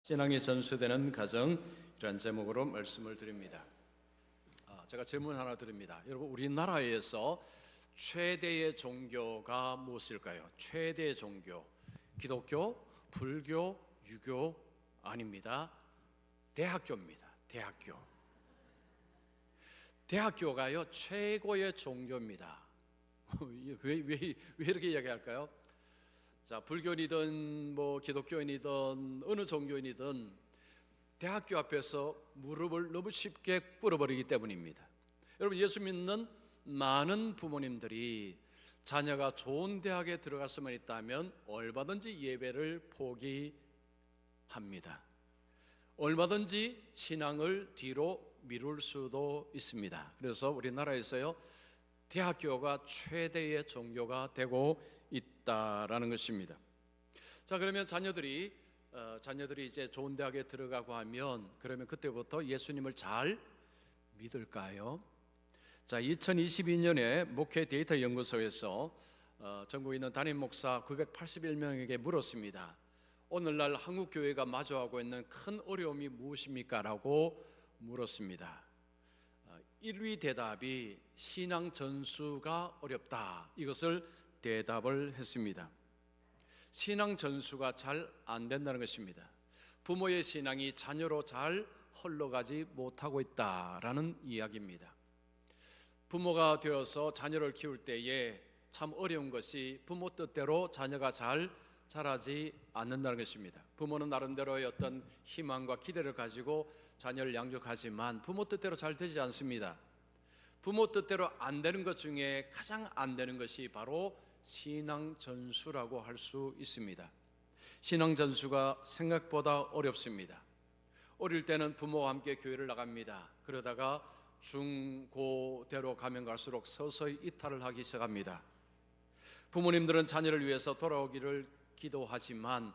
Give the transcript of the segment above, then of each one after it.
신앙이 전수되는 가정, 이런 제목으로 말씀을 드립니다. 제가 질문 하나 드립니다. 여러분, 우리나라에서 최대의 종교가 무엇일까요? 최대의 종교, 기독교, 불교, 유교 아닙니다. 대학교입니다. 대학교가요 최고의 종교입니다. 왜 이렇게 이야기할까요? 자, 불교인이든 기독교인이든 어느 종교인이든 대학교 앞에서 무릎을 너무 쉽게 꿇어버리기 때문입니다. 여러분, 예수 믿는 많은 부모님들이 자녀가 좋은 대학에 들어갈 수만 있다면 얼마든지 예배를 포기합니다. 얼마든지 신앙을 뒤로 미룰 수도 있습니다. 그래서 우리나라에서요 대학교가 최대의 종교가 되고 있다라는 것입니다. 자, 그러면 자녀들이 이제 좋은 대학에 들어가고 하면 그러면 그때부터 예수님을 잘 믿을까요? 자, 2022년에 목회 데이터 연구소에서 전국에 있는 담임 목사 981명에게 물었습니다. 오늘날 한국 교회가 마주하고 있는 큰 어려움이 무엇입니까? 라고 물었습니다. 1위 대답이 신앙 전수가 어렵다, 이것을 대답을 했습니다. 신앙 전수가 잘 안 된다는 것입니다. 부모의 신앙이 자녀로 잘 흘러가지 못하고 있다라는 이야기입니다. 부모가 되어서 자녀를 키울 때에 참 어려운 것이 부모 뜻대로 자녀가 잘 자라지 않는다는 것입니다. 부모는 나름대로의 어떤 희망과 기대를 가지고 자녀를 양육하지만 부모 뜻대로 잘 되지 않습니다. 부모 뜻대로 안 되는 것 중에 가장 안 되는 것이 바로 신앙 전수라고 할 수 있습니다. 신앙 전수가 생각보다 어렵습니다. 어릴 때는 부모와 함께 교회를 나갑니다. 그러다가 중고대로 가면 갈수록 서서히 이탈을 하기 시작합니다. 부모님들은 자녀를 위해서 돌아오기를 기도하지만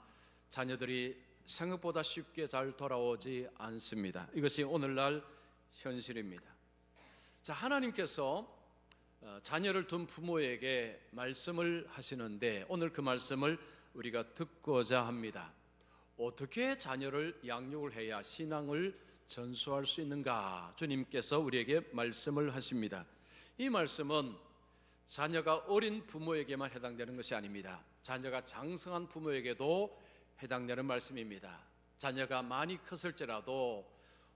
자녀들이 생각보다 쉽게 잘 돌아오지 않습니다. 이것이 오늘날 현실입니다. 자, 하나님께서 자녀를 둔 부모에게 말씀을 하시는데 오늘 그 말씀을 우리가 듣고자 합니다. 어떻게 자녀를 양육을 해야 신앙을 전수할 수 있는가? 주님께서 우리에게 말씀을 하십니다. 이 말씀은 자녀가 어린 부모에게만 해당되는 것이 아닙니다. 자녀가 장성한 부모에게도 해당되는 말씀입니다. 자녀가 많이 컸을지라도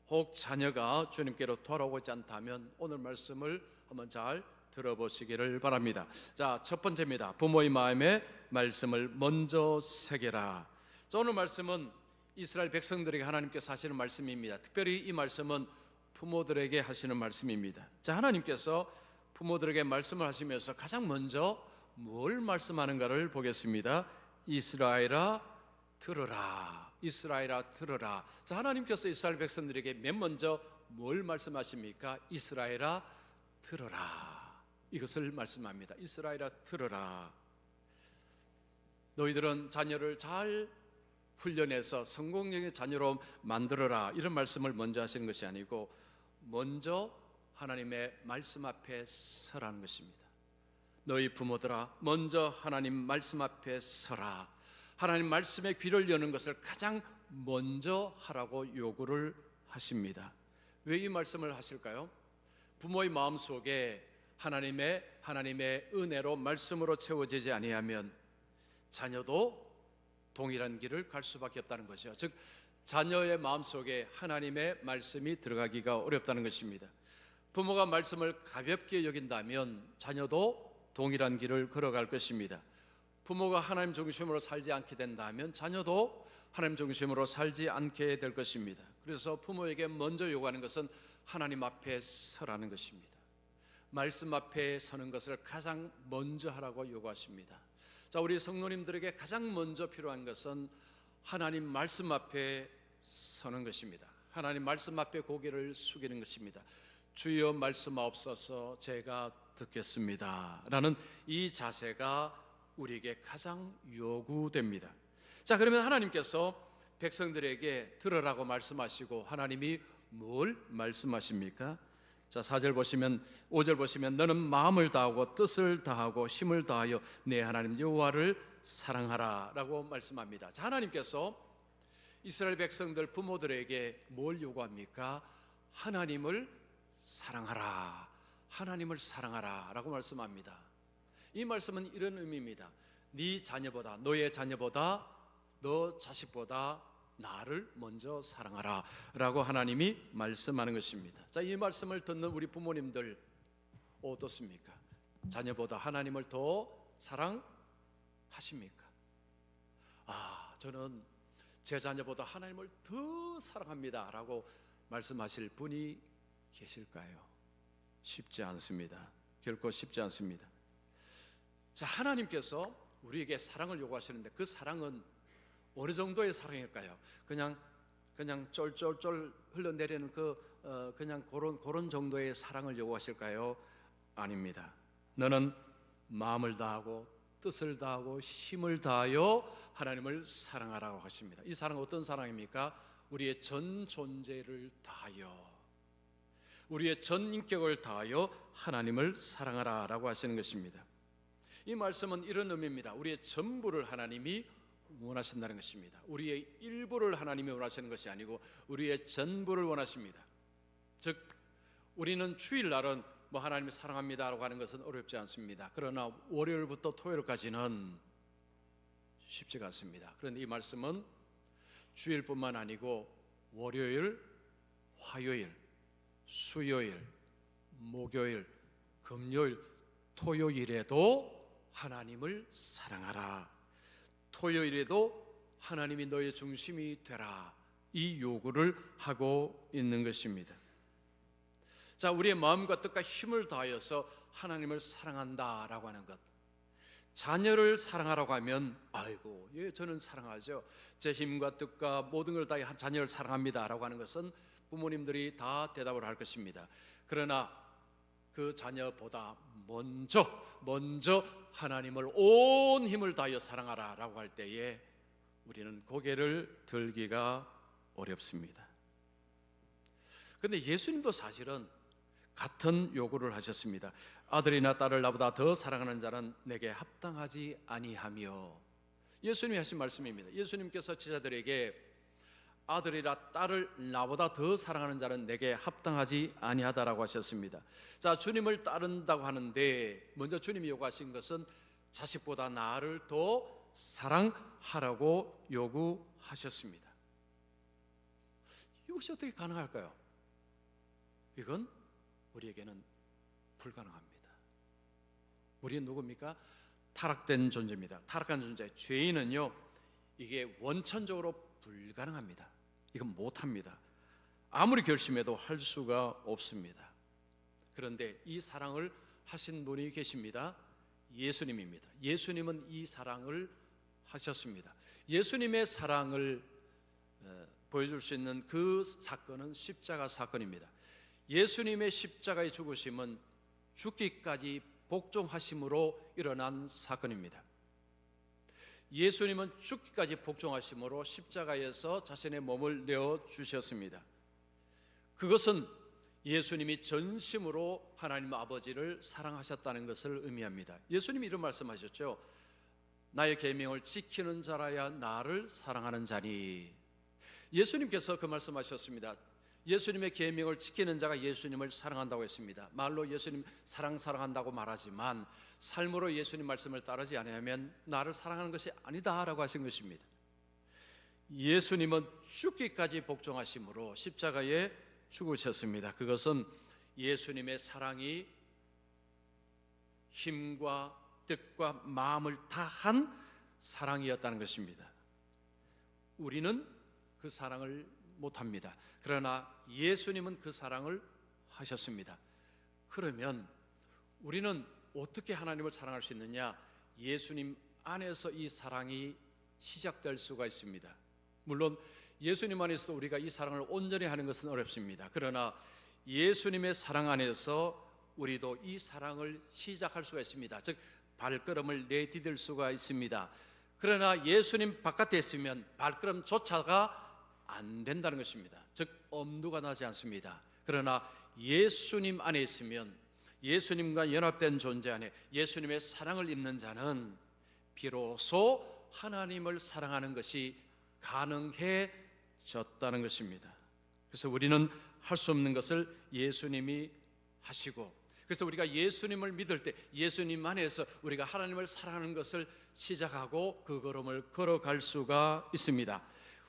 혹 자녀가 주님께로 돌아오고 있지 않다면 오늘 말씀을 한번 잘 들어보시기를 바랍니다. 자, 첫 번째입니다. 부모의 마음에 말씀을 먼저 새겨라. 자, 오늘 말씀은 이스라엘 백성들에게 하나님께서 하시는 말씀입니다. 특별히 이 말씀은 부모들에게 하시는 말씀입니다. 자, 하나님께서 부모들에게 말씀을 하시면서 가장 먼저 뭘 말씀하는가를 보겠습니다. 이스라엘아 들으라. 이스라엘아 들으라. 자, 하나님께서 이스라엘 백성들에게 맨 먼저 뭘 말씀하십니까? 이스라엘아 들으라. 이것을 말씀합니다. 이스라엘아 들으라. 너희들은 자녀를 잘 훈련해서 성공적인 자녀로 만들어라. 이런 말씀을 먼저 하시는 것이 아니고 먼저 하나님의 말씀 앞에 서라는 것입니다. 너희 부모들아 먼저 하나님 말씀 앞에 서라. 하나님 말씀에 귀를 여는 것을 가장 먼저 하라고 요구를 하십니다. 왜 이 말씀을 하실까요? 부모의 마음속에 하나님의 은혜로 말씀으로 채워지지 아니하면 자녀도 동일한 길을 갈 수밖에 없다는 것이죠. 즉 자녀의 마음속에 하나님의 말씀이 들어가기가 어렵다는 것입니다. 부모가 말씀을 가볍게 여긴다면 자녀도 동일한 길을 걸어갈 것입니다. 부모가 하나님 중심으로 살지 않게 된다면 자녀도 하나님 중심으로 살지 않게 될 것입니다. 그래서 부모에게 먼저 요구하는 것은 하나님 앞에 서라는 것입니다. 말씀 앞에 서는 것을 가장 먼저 하라고 요구하십니다. 자, 우리 성도님들에게 가장 먼저 필요한 것은 하나님 말씀 앞에 서는 것입니다. 하나님 말씀 앞에 고개를 숙이는 것입니다. 주여 말씀하옵소서 제가 듣겠습니다 라는 이 자세가 우리에게 가장 요구됩니다. 자, 그러면 하나님께서 백성들에게 들으라고 말씀하시고 하나님이 뭘 말씀하십니까? 자, 4절 보시면 5절 보시면 너는 마음을 다하고 뜻을 다하고 힘을 다하여 내 하나님 여호와를 사랑하라 라고 말씀합니다. 자, 하나님께서 이스라엘 백성들 부모들에게 뭘 요구합니까? 하나님을 사랑하라, 하나님을 사랑하라 라고 말씀합니다. 이 말씀은 이런 의미입니다. 네 자녀보다, 너의 자녀보다, 너 자식보다 나를 먼저 사랑하라 라고 하나님이 말씀하는 것입니다. 자, 이 말씀을 듣는 우리 부모님들 어떻습니까? 자녀보다 하나님을 더 사랑하십니까? 저는 제 자녀보다 하나님을 더 사랑합니다 라고 말씀하실 분이 계실까요? 쉽지 않습니다. 결코 쉽지 않습니다. 자, 하나님께서 우리에게 사랑을 요구하시는데 그 사랑은 어느 정도의 사랑일까요? 그냥 쫄쫄쫄 흘러내리는 그냥 그런 정도의 사랑을 요구하실까요? 아닙니다. 너는 마음을 다하고 뜻을 다하고 힘을 다하여 하나님을 사랑하라고 하십니다. 이 사랑은 어떤 사랑입니까? 우리의 전 존재를 다하여, 우리의 전 인격을 다하여 하나님을 사랑하라라고 하시는 것입니다. 이 말씀은 이런 의미입니다. 우리의 전부를 하나님이 원하신다는 것입니다. 우리의 일부를 하나님이 원하시는 것이 아니고 우리의 전부를 원하십니다. 즉 우리는 주일날은 하나님을 사랑합니다라고 하는 것은 어렵지 않습니다. 그러나 월요일부터 토요일까지는 쉽지가 않습니다. 그런데 이 말씀은 주일뿐만 아니고 월요일, 화요일, 수요일, 목요일, 금요일, 토요일에도 하나님을 사랑하라, 토요일에도 하나님이 너의 중심이 되라, 이 요구를 하고 있는 것입니다. 자, 우리의 마음과 뜻과 힘을 다하여서 하나님을 사랑한다라고 하는 것, 자녀를 사랑하라고 하면 아이고 예 저는 사랑하죠, 제 힘과 뜻과 모든 걸 다해 자녀를 사랑합니다라고 하는 것은 부모님들이 다 대답을 할 것입니다. 그러나 그 자녀보다 먼저 하나님을 온 힘을 다하여 사랑하라라고 할 때에 우리는 고개를 들기가 어렵습니다. 그런데 예수님도 사실은 같은 요구를 하셨습니다. 아들이나 딸을 나보다 더 사랑하는 자는 내게 합당하지 아니하며, 예수님이 하신 말씀입니다. 예수님께서 제자들에게 아들이나 딸을 나보다 더 사랑하는 자는 내게 합당하지 아니하다라고 하셨습니다. 자, 주님을 따른다고 하는데 먼저 주님이 요구하신 것은 자식보다 나를 더 사랑하라고 요구하셨습니다. 이것이 어떻게 가능할까요? 이건 우리에게는 불가능합니다. 우리는 누굽니까? 타락된 존재입니다. 타락한 존재, 죄인은요 이게 원천적으로 불가능합니다. 이건 못합니다. 아무리 결심해도 할 수가 없습니다. 그런데 이 사랑을 하신 분이 계십니다. 예수님입니다. 예수님은 이 사랑을 하셨습니다. 예수님의 사랑을 보여줄 수 있는 그 사건은 십자가 사건입니다. 예수님의 십자가의 죽으심은 죽기까지 복종하심으로 일어난 사건입니다. 예수님은 죽기까지 복종하심으로 십자가에서 자신의 몸을 내어주셨습니다. 그것은 예수님이 전심으로 하나님 아버지를 사랑하셨다는 것을 의미합니다. 예수님이 이런 말씀하셨죠. 나의 계명을 지키는 자라야 나를 사랑하는 자니. 예수님께서 그 말씀하셨습니다. 예수님의 계명을 지키는 자가 예수님을 사랑한다고 했습니다. 말로 예수님 사랑한다고 말하지만 삶으로 예수님 말씀을 따르지 않으면 나를 사랑하는 것이 아니다라고 하신 것입니다. 예수님은 죽기까지 복종하심으로 십자가에 죽으셨습니다. 그것은 예수님의 사랑이 힘과 뜻과 마음을 다한 사랑이었다는 것입니다. 우리는 그 사랑을 못합니다. 그러나 예수님은 그 사랑을 하셨습니다. 그러면 우리는 어떻게 하나님을 사랑할 수 있느냐? 예수님 안에서 이 사랑이 시작될 수가 있습니다. 물론 예수님 안에서도 우리가 이 사랑을 온전히 하는 것은 어렵습니다. 그러나 예수님의 사랑 안에서 우리도 이 사랑을 시작할 수가 있습니다. 즉 발걸음을 내디딜 수가 있습니다. 그러나 예수님 바깥에 있으면 발걸음조차가 안 된다는 것입니다. 즉 엄두가 나지 않습니다. 그러나 예수님 안에 있으면, 예수님과 연합된 존재 안에 예수님의 사랑을 입는 자는 비로소 하나님을 사랑하는 것이 가능해집니다. 해졌다는 것입니다. 그래서 우리는 할 수 없는 것을 예수님이 하시고, 그래서 우리가 예수님을 믿을 때 예수님 안에서 우리가 하나님을 사랑하는 것을 시작하고 그 걸음을 걸어갈 수가 있습니다.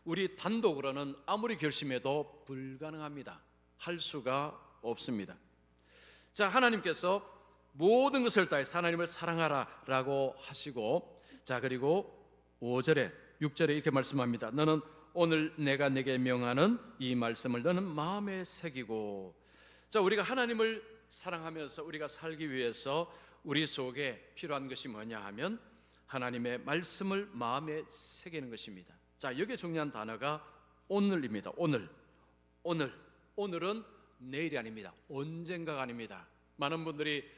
우리 단독으로는 아무리 결심해도 불가능합니다. 할 수가 없습니다. 자, 하나님께서 모든 것을 다해서 하나님을 사랑하라 라고 하시고, 자, 그리고 5절에 6절에 이렇게 말씀합니다. 너는 오늘 내가 내게 명하는 이 말씀을 너는 마음에 새기고. 자, 우리가 하나님을 사랑하면서 우리가 살기 위해서 우리 속에 필요한 것이 뭐냐 하면 하나님의 말씀을 마음에 새기는 것입니다. 자, 여기에 중요한 단어가 오늘입니다. 오늘은 내일이 아닙니다. 언젠가가 아닙니다. 많은 분들이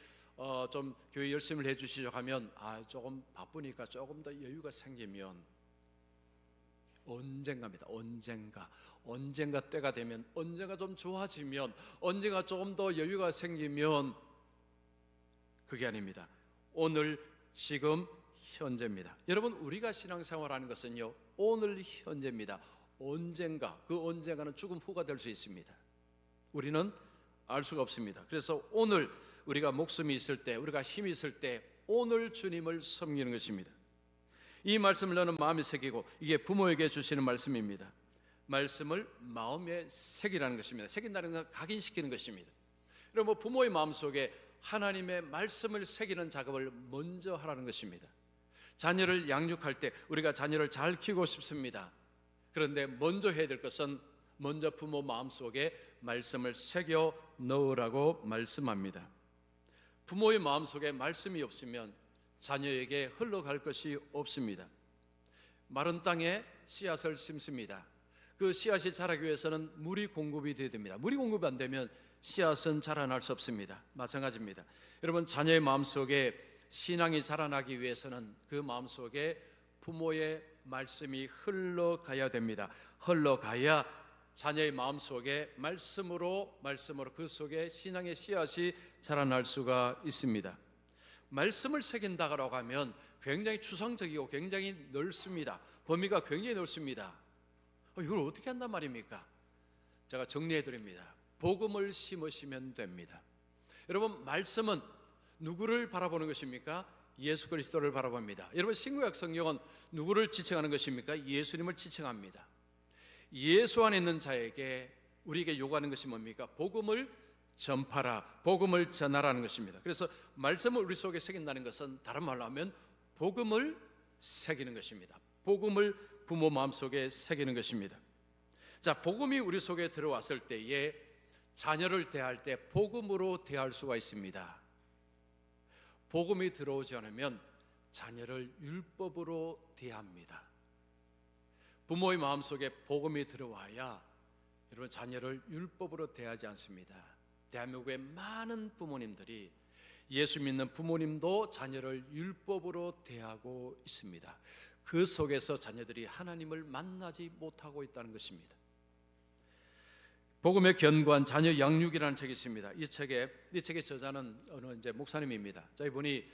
좀 교회 열심히 해주시려고 하면 조금 바쁘니까 조금 더 여유가 생기면, 언젠가입니다. 언젠가 때가 되면, 언젠가 좀 좋아지면, 언젠가 조금 더 여유가 생기면, 그게 아닙니다. 오늘, 지금, 현재입니다. 여러분, 우리가 신앙생활하는 것은요, 오늘 현재입니다. 언젠가, 그 언젠가는 죽음 후가 될 수 있습니다. 우리는 알 수가 없습니다. 그래서 오늘 우리가 목숨이 있을 때, 우리가 힘이 있을 때 오늘 주님을 섬기는 것입니다. 이 말씀을 너는 마음에 새기고, 이게 부모에게 주시는 말씀입니다. 말씀을 마음에 새기라는 것입니다. 새긴다는 건 각인시키는 것입니다. 여러분, 부모의 마음속에 하나님의 말씀을 새기는 작업을 먼저 하라는 것입니다. 자녀를 양육할 때 우리가 자녀를 잘 키우고 싶습니다. 그런데 먼저 해야 될 것은 먼저 부모 마음속에 말씀을 새겨 넣으라고 말씀합니다. 부모의 마음속에 말씀이 없으면 자녀에게 흘러갈 것이 없습니다. 마른 땅에 씨앗을 심습니다. 그 씨앗이 자라기 위해서는 물이 공급이 되어야 됩니다. 물이 공급이 안 되면 씨앗은 자라날 수 없습니다. 마찬가지입니다. 여러분, 자녀의 마음속에 신앙이 자라나기 위해서는 그 마음속에 부모의 말씀이 흘러가야 됩니다. 흘러가야 자녀의 마음속에 말씀으로 그 속에 신앙의 씨앗이 자라날 수가 있습니다. 말씀을 새긴다고 하면 굉장히 추상적이고 굉장히 넓습니다. 범위가 굉장히 넓습니다. 이걸 어떻게 한단 말입니까? 제가 정리해 드립니다. 복음을 심으시면 됩니다. 여러분, 말씀은 누구를 바라보는 것입니까? 예수 그리스도를 바라봅니다. 여러분, 신구약 성경은 누구를 지칭하는 것입니까? 예수님을 지칭합니다. 예수 안에 있는 자에게 우리에게 요구하는 것이 뭡니까? 복음을 전파라, 복음을 전하라는 것입니다. 그래서 말씀을 우리 속에 새긴다는 것은 다른 말로 하면 복음을 새기는 것입니다. 복음을 부모 마음속에 새기는 것입니다. 자, 복음이 우리 속에 들어왔을 때에 자녀를 대할 때 복음으로 대할 수가 있습니다. 복음이 들어오지 않으면 자녀를 율법으로 대합니다. 부모의 마음속에 복음이 들어와야 여러분 자녀를 율법으로 대하지 않습니다. 대한민국의 많은 부모님들이, 예수 믿는 부모님도 자녀를 율법으로 대하고 있습니다. 그 속에서 자녀들이 하나님을 만나지 못하고 있다는 것입니다. 복음의 견고한 자녀 양육이라는 책이 있습니다. 이 책의 저자는 어느 이제 목사님입니다. 자, 이분이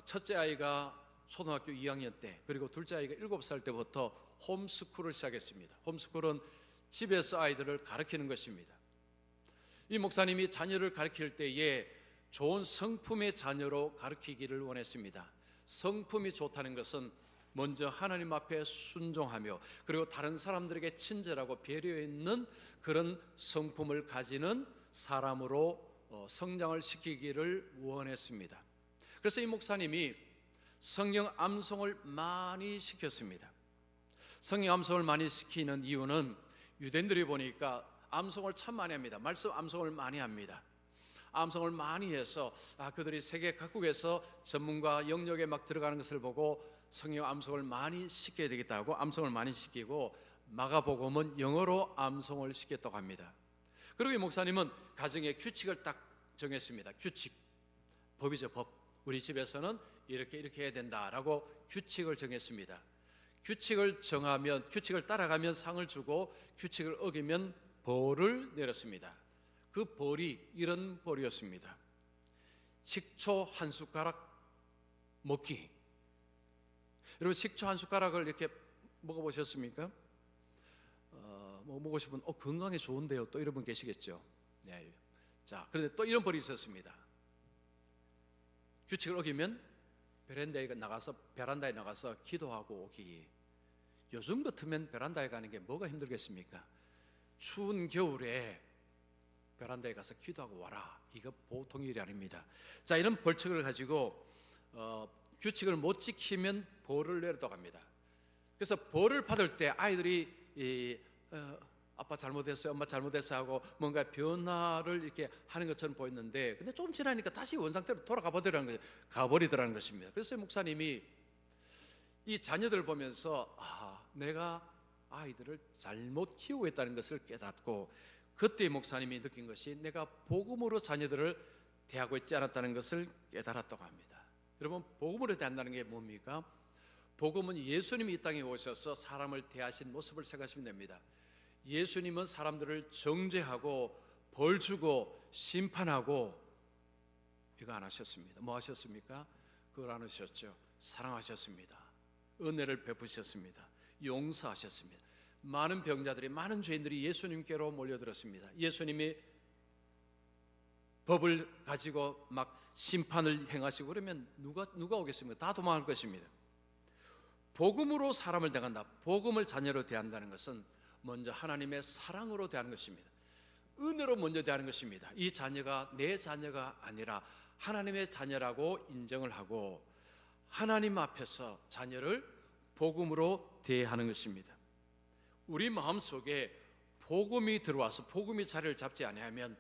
첫째 아이가 초등학교 2학년 때, 그리고 둘째 아이가 7살 때부터 홈스쿨을 시작했습니다. 홈스쿨은 집에서 아이들을 가르치는 것입니다. 이 목사님이 자녀를 가르칠 때에 좋은 성품의 자녀로 가르치기를 원했습니다. 성품이 좋다는 것은 먼저 하나님 앞에 순종하며, 그리고 다른 사람들에게 친절하고 배려 있는 그런 성품을 가지는 사람으로 성장을 시키기를 원했습니다. 그래서 이 목사님이 성경 암송을 많이 시켰습니다. 성경 암송을 많이 시키는 이유는 유대인들이 보니까 암송을 참 많이 합니다. 말씀 암송을 많이 합니다. 암송을 많이 해서 그들이 세계 각국에서 전문가 영역에 막 들어가는 것을 보고 성경 암송을 많이 시켜야 되겠다고 암송을 많이 시키고, 마가복음은 영어로 암송을 시켰다고 합니다. 그리고 이 목사님은 가정의 규칙을 딱 정했습니다. 규칙, 법이죠, 법. 우리 집에서는 이렇게 해야 된다라고 규칙을 정했습니다. 규칙을 정하면, 규칙을 따라가면 상을 주고, 규칙을 어기면 벌을 내렸습니다. 그 벌이 이런 벌이었습니다. 식초 한 숟가락 먹기. 여러분, 식초 한 숟가락을 이렇게 먹어보셨습니까? 뭐 먹고 싶은 건강에 좋은데요. 또 이런 분 계시겠죠. 네. 자, 그런데 또 이런 벌이 있었습니다. 규칙을 어기면 베란다에 나가서 기도하고 오기. 요즘 같으면 베란다에 가는 게 뭐가 힘들겠습니까? 추운 겨울에 베란다에 가서 기도하고 와라. 이거 보통 일이 아닙니다. 자, 이런 벌칙을 가지고 규칙을 못 지키면 벌을 내리도록 합니다. 그래서 벌을 받을 때 아이들이 아빠 잘못했어요, 엄마 잘못했어요 하고 뭔가 변화를 이렇게 하는 것처럼 보였는데, 근데 좀 지나니까 다시 원상태로 돌아가 버리더라는 거죠. 가버리더라는 것입니다. 그래서 목사님이 이 자녀들을 보면서 내가 아이들을 잘못 키우고 있다는 것을 깨닫고, 그때 목사님이 느낀 것이 내가 복음으로 자녀들을 대하고 있지 않았다는 것을 깨달았다고 합니다. 여러분, 복음으로 대한다는 게 뭡니까? 복음은 예수님이 이 땅에 오셔서 사람을 대하신 모습을 생각하시면 됩니다. 예수님은 사람들을 정죄하고 벌 주고 심판하고 이거 안 하셨습니다. 뭐 하셨습니까? 그걸 안 하셨죠. 사랑하셨습니다. 은혜를 베푸셨습니다. 용서하셨습니다. 많은 병자들이, 많은 죄인들이 예수님께로 몰려들었습니다. 예수님이 법을 가지고 막 심판을 행하시고 그러면 누가 오겠습니까? 다 도망할 것입니다. 복음으로 사람을 대한다, 복음을 자녀로 대한다는 것은 먼저 하나님의 사랑으로 대하는 것입니다. 은혜로 먼저 대하는 것입니다. 이 자녀가 내 자녀가 아니라 하나님의 자녀라고 인정을 하고 하나님 앞에서 자녀를 복음으로 대하는 것입니다. 우리 마음속에 복음이 들어와서 복음이 자리를 잡지 아니하면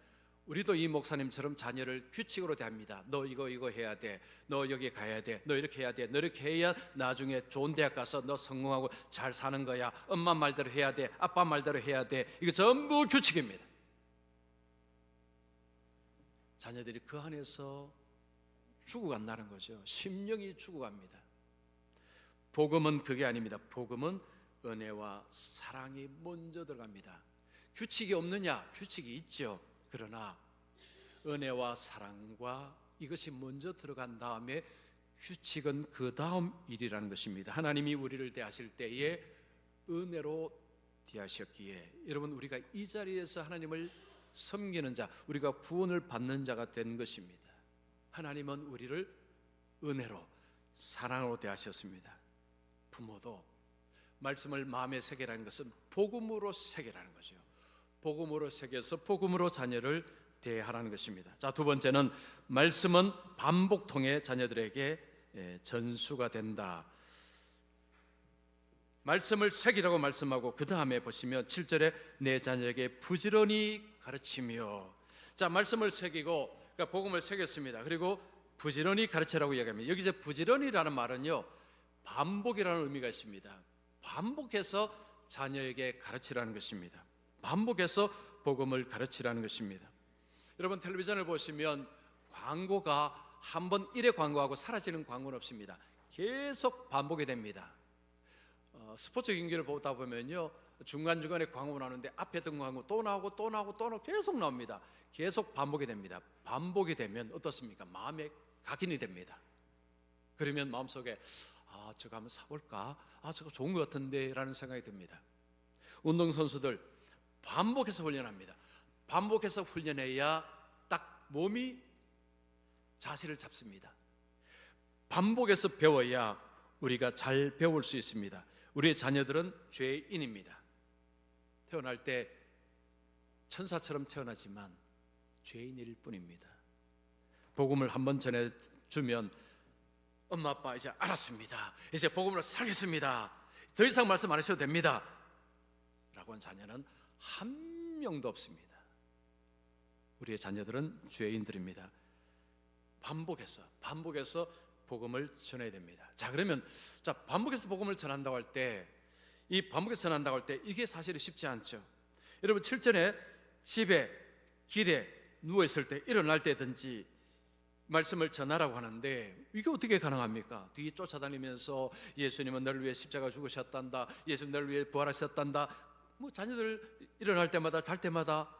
우리도 이 목사님처럼 자녀를 규칙으로 대합니다. 너 이거 해야 돼, 너 여기 가야 돼, 너 이렇게 해야 돼, 너 이렇게 해야 나중에 좋은 대학 가서 너 성공하고 잘 사는 거야, 엄마 말대로 해야 돼, 아빠 말대로 해야 돼. 이거 전부 규칙입니다. 자녀들이 그 안에서 죽어간다는 거죠. 심령이 죽어갑니다. 복음은 그게 아닙니다. 복음은 은혜와 사랑이 먼저 들어갑니다. 규칙이 없느냐? 규칙이 있죠. 그러나 은혜와 사랑과 이것이 먼저 들어간 다음에 규칙은 그 다음 일이라는 것입니다. 하나님이 우리를 대하실 때에 은혜로 대하셨기에, 여러분, 우리가 이 자리에서 하나님을 섬기는 자, 우리가 구원을 받는 자가 된 것입니다. 하나님은 우리를 은혜로 사랑으로 대하셨습니다. 부모도 말씀을 마음에 새기라는 것은 복음으로 새기라는 거죠. 복음으로 새겨서 복음으로 자녀를 대하라는 것입니다. 자, 두 번째는 말씀은 반복 통해 자녀들에게 전수가 된다. 말씀을 새기라고 말씀하고 그 다음에 보시면 7절에 내 자녀에게 부지런히 가르치며. 자, 말씀을 새기고, 그러니까 복음을 새겼습니다. 그리고 부지런히 가르치라고 이야기합니다. 여기 이제 부지런히라는 말은요, 반복이라는 의미가 있습니다. 반복해서 자녀에게 가르치라는 것입니다. 반복해서 복음을 가르치라는 것입니다. 여러분, 텔레비전을 보시면 광고가 한번 1회 광고하고 사라지는 광고는 없습니다. 계속 반복이 됩니다. 스포츠 경기를 보다 보면요, 중간중간에 광고 나오는데 앞에 던 광고 또 나오고 또 나오고 또 나오고 계속 나옵니다. 계속 반복이 됩니다. 반복이 되면 어떻습니까? 마음에 각인이 됩니다. 그러면 마음속에 저거 한번 사볼까? 저거 좋은 것 같은데 라는 생각이 듭니다. 운동선수들 반복해서 훈련합니다. 반복해서 훈련해야 딱 몸이 자세를 잡습니다. 반복해서 배워야 우리가 잘 배울 수 있습니다. 우리의 자녀들은 죄인입니다. 태어날 때 천사처럼 태어나지만 죄인일 뿐입니다. 복음을 한번 전해주면 엄마 아빠 이제 알았습니다, 이제 복음으로 살겠습니다, 더 이상 말씀 안 하셔도 됩니다 라고 한 자녀는 한 명도 없습니다. 우리의 자녀들은 죄인들입니다. 반복해서 복음을 전해야 됩니다. 자, 그러면 반복해서 복음을 전한다고 할 때, 이 반복해서 전한다고 할 때 이게 사실은 쉽지 않죠. 여러분, 7절에 집에 길에 누워 있을 때, 일어날 때든지 말씀을 전하라고 하는데 이게 어떻게 가능합니까? 뒤에 쫓아다니면서 예수님은 너를 위해 십자가 죽으셨단다, 예수님 너를 위해 부활하셨단다, 자녀들 일어날 때마다 잘 때마다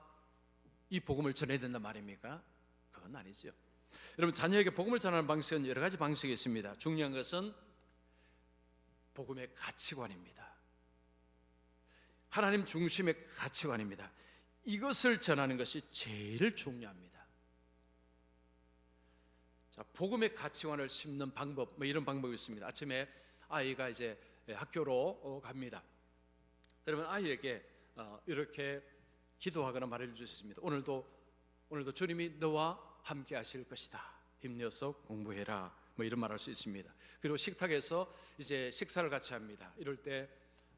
이 복음을 전해야 된단 말입니까? 그건 아니죠. 여러분, 자녀에게 복음을 전하는 방식은 여러 가지 방식이 있습니다. 중요한 것은 복음의 가치관입니다. 하나님 중심의 가치관입니다. 이것을 전하는 것이 제일 중요합니다. 자, 복음의 가치관을 심는 방법, 이런 방법이 있습니다. 아침에 아이가 이제 학교로 갑니다. 여러분, 아이에게 이렇게 기도하거나 말해 주셨습니다. 오늘도 주님이 너와 함께 하실 것이다. 힘내어서 공부해라. 이런 말할 수 있습니다. 그리고 식탁에서 이제 식사를 같이 합니다. 이럴 때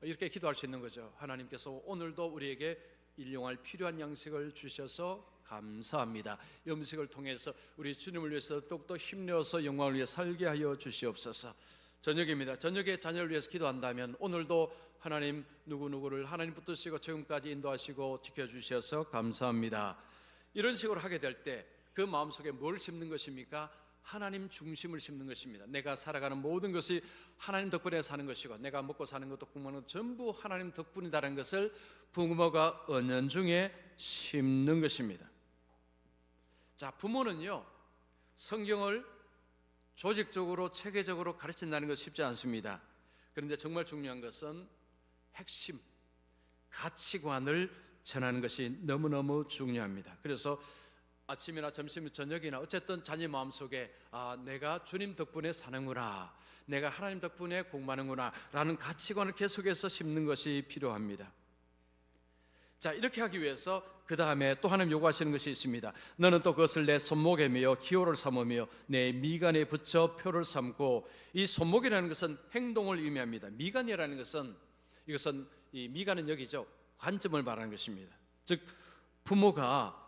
이렇게 기도할 수 있는 거죠. 하나님께서 오늘도 우리에게 일용할 필요한 양식을 주셔서 감사합니다. 이 음식을 통해서 우리 주님을 위해서 더욱더 힘내어서 영광을 위해 살게 하여 주시옵소서. 저녁입니다. 저녁에 자녀를 위해서 기도한다면 오늘도 하나님 누구누구를 하나님 붙드시고 지금까지 인도하시고 지켜주셔서 감사합니다. 이런 식으로 하게 될 때 그 마음속에 뭘 심는 것입니까? 하나님 중심을 심는 것입니다. 내가 살아가는 모든 것이 하나님 덕분에 사는 것이고 내가 먹고 사는 것도 공부하는 것도 전부 하나님 덕분이라는 것을 부모가 은연중에 심는 것입니다. 자, 부모는요 성경을 조직적으로 체계적으로 가르친다는 것이 쉽지 않습니다. 그런데 정말 중요한 것은 핵심 가치관을 전하는 것이 너무너무 중요합니다. 그래서 아침이나 점심, 저녁이나 어쨌든 자녀 마음속에 내가 주님 덕분에 사는구나, 내가 하나님 덕분에 공부하는구나 라는 가치관을 계속해서 심는 것이 필요합니다. 자, 이렇게 하기 위해서 그 다음에 또 하나님 요구하시는 것이 있습니다. 너는 또 그것을 내 손목에 메어 기호를 삼으며 내 미간에 붙여 표를 삼고. 이 손목이라는 것은 행동을 의미합니다. 미간이라는 것은 이것은 이 미간은 여기죠, 관점을 말하는 것입니다. 즉 부모가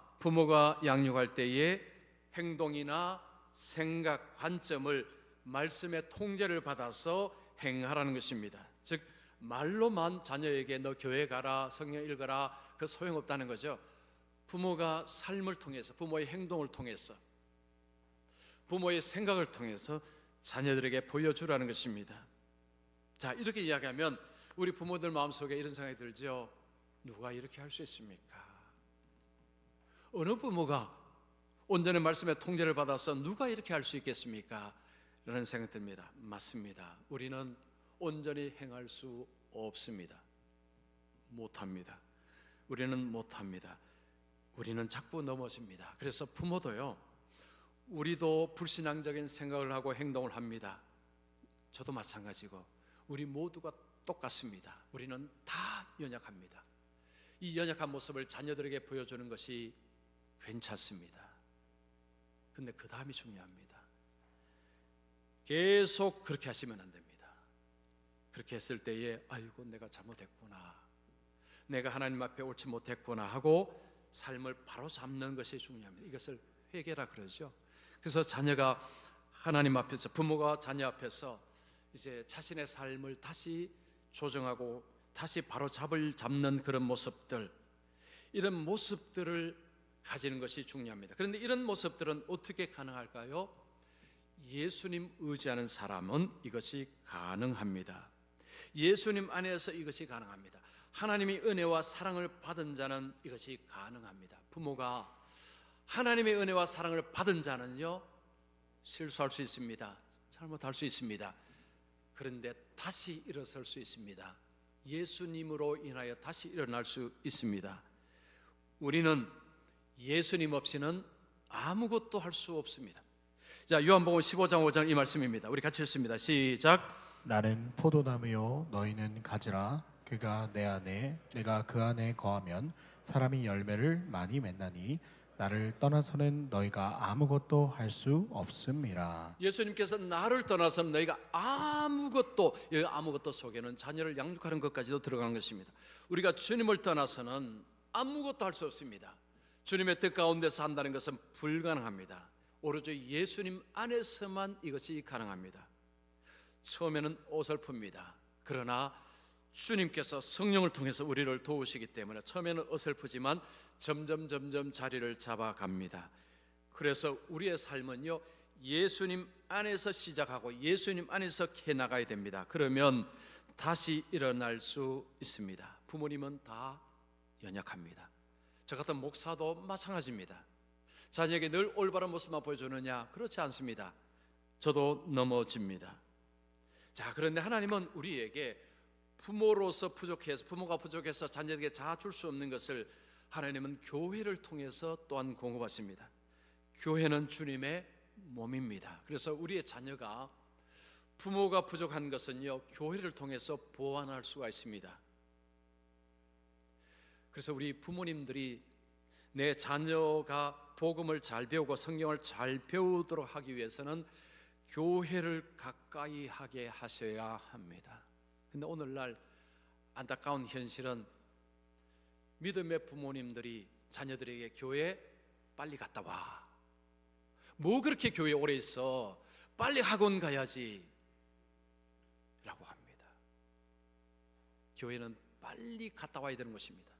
양육할 때에 행동이나 생각, 관점을 말씀의 통제를 받아서 행하라는 것입니다. 즉 말로만 자녀에게 너 교회 가라, 성경 읽어라, 그 소용없다는 거죠. 부모가 삶을 통해서, 부모의 행동을 통해서, 부모의 생각을 통해서 자녀들에게 보여주라는 것입니다. 자, 이렇게 이야기하면 우리 부모들 마음속에 이런 생각이 들죠. 누가 이렇게 할 수 있습니까? 어느 부모가 온전히 말씀의 통제를 받아서 누가 이렇게 할 수 있겠습니까? 라는 생각이 듭니다. 맞습니다. 우리는 온전히 행할 수 없습니다. 못합니다. 우리는 못합니다. 우리는 자꾸 넘어집니다. 그래서 부모도요, 우리도 불신앙적인 생각을 하고 행동을 합니다. 저도 마찬가지고 우리 모두가 똑같습니다. 우리는 다 연약합니다. 이 연약한 모습을 자녀들에게 보여주는 것이 괜찮습니다. 근데 그 다음이 중요합니다. 계속 그렇게 하시면 안 됩니다. 그렇게 했을 때에 아이고 내가 잘못했구나, 내가 하나님 앞에 옳지 못했구나 하고 삶을 바로 잡는 것이 중요합니다. 이것을 회개라 그러죠. 그래서 자녀가 하나님 앞에서, 부모가 자녀 앞에서 이제 자신의 삶을 다시 조정하고 다시 바로 잡는 그런 모습들, 이런 모습들을 가지는 것이 중요합니다. 그런데 이런 모습들은 어떻게 가능할까요? 예수님 의지하는 사람은 이것이 가능합니다. 예수님 안에서 이것이 가능합니다. 하나님의 은혜와 사랑을 받은 자는 이것이 가능합니다. 부모가 하나님의 은혜와 사랑을 받은 자는요, 실수할 수 있습니다. 잘못할 수 있습니다. 그런데 다시 일어설 수 있습니다. 예수님으로 인하여 다시 일어날 수 있습니다. 우리는 예수님 없이는 아무것도 할 수 없습니다. 자, 요한복음 15장 5절 이 말씀입니다. 우리 같이 읽습니다. 시작. 나는 포도나무요 너희는 가지라. 그가 내 안에 내가 그 안에 거하면 사람이 열매를 많이 맺나니 나를 떠나서는 너희가 아무것도 할 수 없음이라. 예수님께서 나를 떠나서는 너희가 아무것도, 이 아무것도 속에는 자녀를 양육하는 것까지도 들어가는 것입니다. 우리가 주님을 떠나서는 아무것도 할 수 없습니다. 주님의 뜻 가운데서 한다는 것은 불가능합니다. 오로지 예수님 안에서만 이것이 가능합니다. 처음에는 어설픕니다. 그러나 주님께서 성령을 통해서 우리를 도우시기 때문에 처음에는 어설프지만 점점 자리를 잡아갑니다. 그래서 우리의 삶은요, 예수님 안에서 시작하고 예수님 안에서 해나가야 됩니다. 그러면 다시 일어날 수 있습니다. 부모님은 다 연약합니다. 저 같은 목사도 마찬가지입니다. 자녀에게 늘 올바른 모습만 보여주느냐? 그렇지 않습니다. 저도 넘어집니다. 자, 그런데 하나님은 우리에게 부모가 부족해서 자녀에게 다 줄 수 없는 것을 하나님은 교회를 통해서 또한 공급하십니다. 교회는 주님의 몸입니다. 그래서 우리의 자녀가 부모가 부족한 것은요, 교회를 통해서 보완할 수가 있습니다. 그래서 우리 부모님들이 내 자녀가 복음을 잘 배우고 성경을 잘 배우도록 하기 위해서는 교회를 가까이 하게 하셔야 합니다. 근데 오늘날 안타까운 현실은 믿음의 부모님들이 자녀들에게 교회 빨리 갔다 와, 뭐 그렇게 교회 오래 있어, 빨리 학원 가야지 라고 합니다. 교회는 빨리 갔다 와야 되는 것입니다.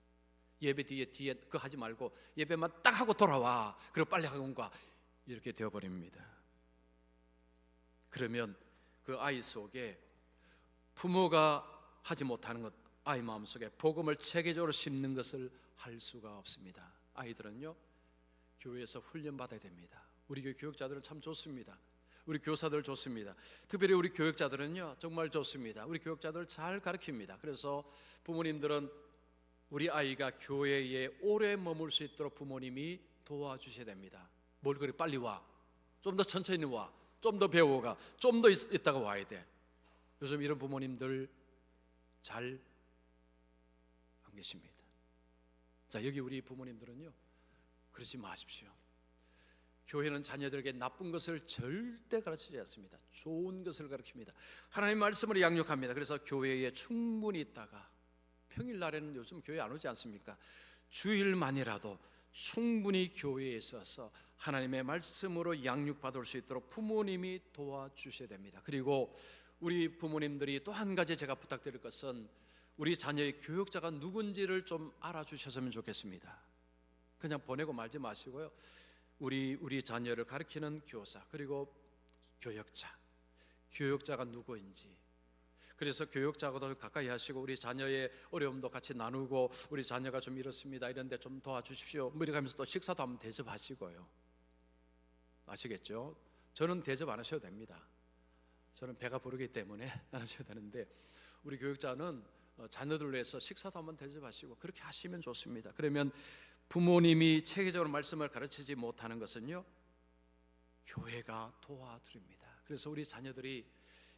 예배 뒤에 그거 하지 말고 예배만 딱 하고 돌아와, 그리고 빨리 학원 가, 이렇게 되어버립니다. 그러면 그 아이 속에 부모가 하지 못하는 것, 아이 마음속에 복음을 체계적으로 심는 것을 할 수가 없습니다. 아이들은요, 교회에서 훈련받아야 됩니다. 우리 교회 교육자들은 참 좋습니다. 우리 교사들 좋습니다. 특별히 우리 교육자들은요, 정말 좋습니다. 우리 교육자들 잘 가르칩니다. 그래서 부모님들은 우리 아이가 교회에 오래 머물 수 있도록 부모님이 도와주셔야 됩니다. 뭘 그리 빨리 와, 좀 더 천천히 와, 좀 더 배워가, 좀 더 있다가 와야 돼. 요즘 이런 부모님들 잘 안 계십니다. 자, 여기 우리 부모님들은요, 그러지 마십시오. 교회는 자녀들에게 나쁜 것을 절대 가르치지 않습니다. 좋은 것을 가르칩니다. 하나님 말씀을 양육합니다. 그래서 교회에 충분히 있다가 평일날에는 요즘 교회 안 오지 않습니까? 주일만이라도 충분히 교회에 있어서 하나님의 말씀으로 양육받을 수 있도록 부모님이 도와주셔야 됩니다. 그리고 우리 부모님들이 또 한 가지 제가 부탁드릴 것은 우리 자녀의 교육자가 누군지를 좀 알아주셨으면 좋겠습니다. 그냥 보내고 말지 마시고요, 우리 자녀를 가르치는 교사, 그리고 교육자가 누구인지, 그래서 교육자하고도 가까이 하시고 우리 자녀의 어려움도 같이 나누고, 우리 자녀가 좀 이렇습니다, 이런데 좀 도와주십시오, 뭐 이렇게 하면서 또 식사도 한번 대접하시고요. 아시겠죠? 저는 대접 안 하셔도 됩니다. 저는 배가 부르기 때문에 안 하셔도 되는데, 우리 교육자는 자녀들을 위해서 식사도 한번 대접하시고 그렇게 하시면 좋습니다. 그러면 부모님이 체계적으로 말씀을 가르치지 못하는 것은요, 교회가 도와드립니다. 그래서 우리 자녀들이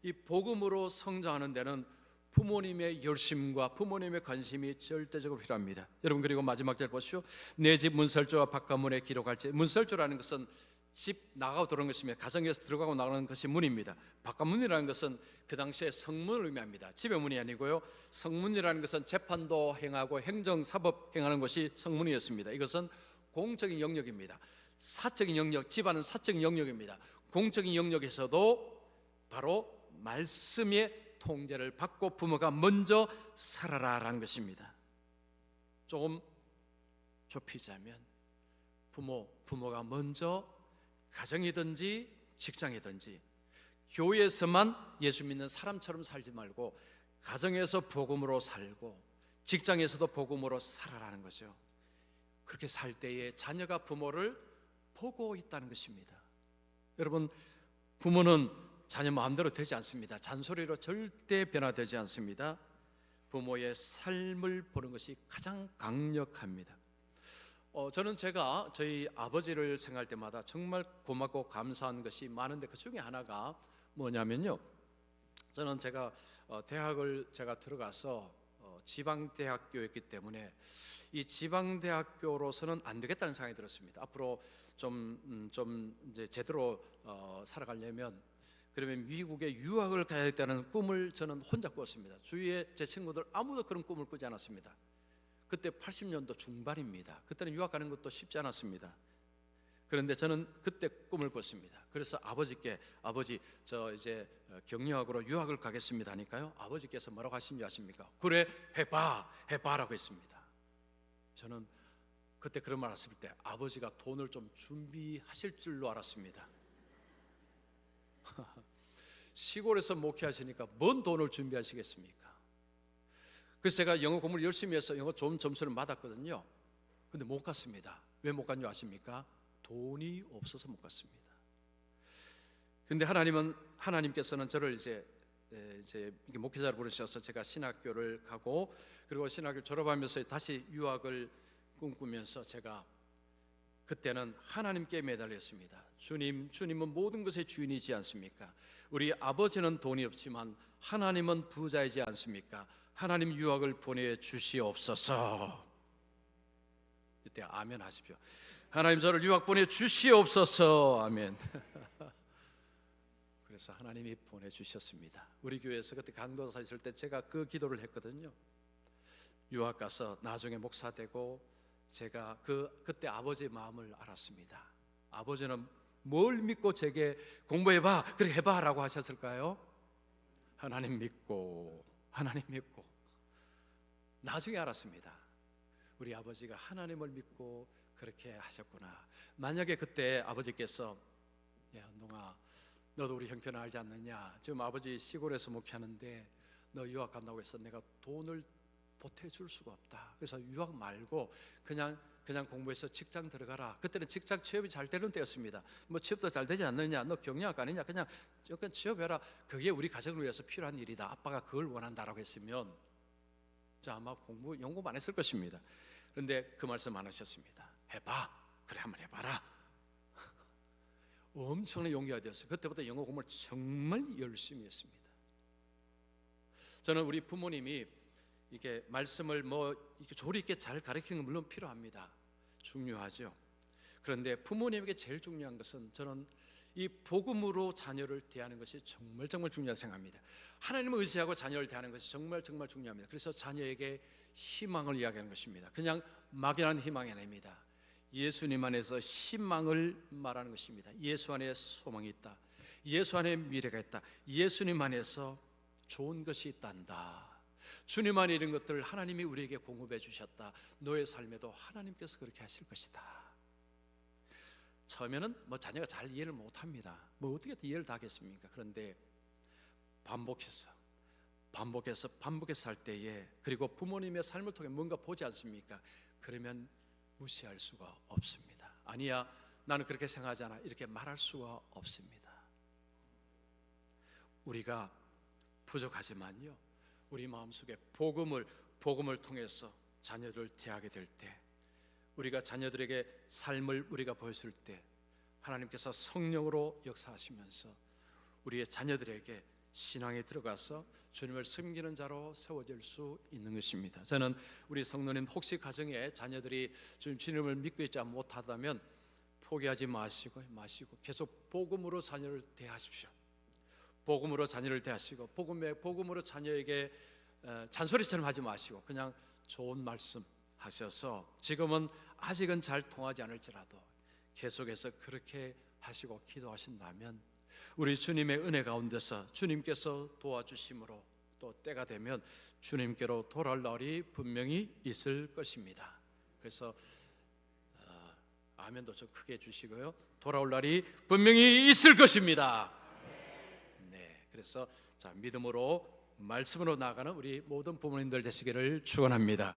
이 복음으로 성장하는 데는 부모님의 열심과 부모님의 관심이 절대적으로 필요합니다. 여러분, 그리고 마지막 절 보시오. 내 집 문설주와 바깥문에 기록할지. 문설주라는 것은 집 나가고 들어오는 것이며 가정에서 들어가고 나가는 것이 문입니다. 바깥문이라는 것은 그 당시에 성문을 의미합니다. 집의 문이 아니고요, 성문이라는 것은 재판도 행하고 행정사법 행하는 것이 성문이었습니다. 이것은 공적인 영역입니다. 사적인 영역, 집안은 사적인 영역입니다. 공적인 영역에서도 바로 말씀의 통제를 받고 부모가 먼저 살아라라는 것입니다. 조금 좁히자면 부모가 먼저 가정이든지 직장이든지 교회에서만 예수 믿는 사람처럼 살지 말고 가정에서 복음으로 살고 직장에서도 복음으로 살아라는 거죠. 그렇게 살 때에 자녀가 부모를 보고 있다는 것입니다. 여러분, 부모는 자녀 마음대로 되지 않습니다. 잔소리로 절대 변화되지 않습니다. 부모의 삶을 보는 것이 가장 강력합니다. 저는 제가 저희 아버지를 생각할 때마다 정말 고맙고 감사한 것이 많은데, 그 중에 하나가 뭐냐면요, 저는 제가 대학을 들어가서 지방대학교였기 때문에 이 지방대학교로서는 안 되겠다는 생각이 들었습니다. 앞으로 좀 이제 제대로 살아가려면, 그러면 미국에 유학을 가야겠다는 꿈을 저는 혼자 꾸었습니다. 주위에 제 친구들 아무도 그런 꿈을 꾸지 않았습니다. 그때 80년도 중반입니다. 그때는 유학 가는 것도 쉽지 않았습니다. 그런데 저는 그때 꿈을 꿨습니다. 그래서 아버지께, 아버지 저 이제 경영학으로 유학을 가겠습니다 하니까요, 아버지께서 뭐라고 하신지 아십니까? 그래, 해봐라고 했습니다. 저는 그때 그런 말 했을 때 아버지가 돈을 좀 준비하실 줄로 알았습니다. 시골에서 목회하시니까 뭔 돈을 준비하시겠습니까? 그래서 제가 영어 공부를 열심히 해서 영어 좋은 점수를 받았거든요. 근데 못 갔습니다. 왜 못 간 줄 아십니까? 돈이 없어서 못 갔습니다. 근데 하나님께서는 저를 이제 이제 이게 목회자를 부르셔서 제가 신학교를 가고, 그리고 신학교 졸업하면서 다시 유학을 꿈꾸면서 제가 그때는 하나님께 매달렸습니다. 주님은 모든 것의 주인이지 않습니까? 우리 아버지는 돈이 없지만 하나님은 부자이지 않습니까? 하나님 유학을 보내주시옵소서. 이때 아멘 하십시오. 하나님 저를 유학 보내주시옵소서. 아멘. 그래서 하나님이 보내주셨습니다. 우리 교회에서 그때 강도사 있을 때 제가 그 기도를 했거든요. 유학 가서 나중에 목사 되고, 제가 그때 아버지의 마음을 알았습니다. 아버지는 뭘 믿고 제게 공부해봐, 그래 해봐 라고 하셨을까요? 하나님 믿고 나중에 알았습니다. 우리 아버지가 하나님을 믿고 그렇게 하셨구나. 만약에 그때 아버지께서, 야 농아, 너도 우리 형편을 알지 않느냐, 지금 아버지 시골에서 목회하는데 너 유학 간다고 해서 내가 돈을 보태줄 수가 없다, 그래서 유학 말고 그냥 공부해서 직장 들어가라. 그때는 직장 취업이 잘 되는 때였습니다. 뭐 취업도 잘 되지 않느냐, 너 경영학 아니냐, 그냥 취업해라, 그게 우리 가정을 위해서 필요한 일이다, 아빠가 그걸 원한다라고 했으면 자 아마 연구 안 했을 것입니다. 그런데 그 말씀 안 하셨습니다. 해봐, 그래 한번 해봐라. 엄청난 용기가 되었어요. 그때부터 영어 공부를 정말 열심히 했습니다. 저는 우리 부모님이 이게 말씀을 이렇게 조리 있게 잘 가르치는 건 물론 필요합니다. 중요하죠. 그런데 부모님에게 제일 중요한 것은, 저는 이 복음으로 자녀를 대하는 것이 정말 중요하다고 생각합니다. 하나님을 의지하고 자녀를 대하는 것이 정말 중요합니다. 그래서 자녀에게 희망을 이야기하는 것입니다. 그냥 막연한 희망이 아닙니다. 예수님 안에서 희망을 말하는 것입니다. 예수 안에 소망이 있다, 예수 안에 미래가 있다, 예수님 안에서 좋은 것이 있단다, 주님 안에 이런 것들을 하나님이 우리에게 공급해 주셨다, 너의 삶에도 하나님께서 그렇게 하실 것이다. 처음에는 자녀가 잘 이해를 못합니다. 어떻게 이해를 다 하겠습니까? 그런데 반복해서 할 때에, 그리고 부모님의 삶을 통해 뭔가 보지 않습니까? 그러면 무시할 수가 없습니다. 아니야, 나는 그렇게 생각하지 않아, 이렇게 말할 수가 없습니다. 우리가 부족하지만요, 우리 마음속에 복음을 통해서 자녀를 대하게 될 때, 우리가 자녀들에게 삶을 우리가 보여줄 때, 하나님께서 성령으로 역사하시면서 우리의 자녀들에게 신앙에 들어가서 주님을 섬기는 자로 세워질 수 있는 것입니다. 저는 우리 성도님, 혹시 가정에 자녀들이 주님을 믿고 있지 못하다면 포기하지 마시고 계속 복음으로 자녀를 대하십시오. 복음으로 자녀를 대하시고, 복음으로 자녀에게 잔소리처럼 하지 마시고 그냥 좋은 말씀 하셔서, 지금은 아직은 잘 통하지 않을지라도 계속해서 그렇게 하시고 기도하신다면 우리 주님의 은혜 가운데서 주님께서 도와주심으로 또 때가 되면 주님께로 돌아올 날이 분명히 있을 것입니다. 그래서 아멘도 좀 크게 해주시고요, 돌아올 날이 분명히 있을 것입니다. 네, 그래서 믿음으로 말씀으로 나아가는 우리 모든 부모님들 되시기를 축원합니다.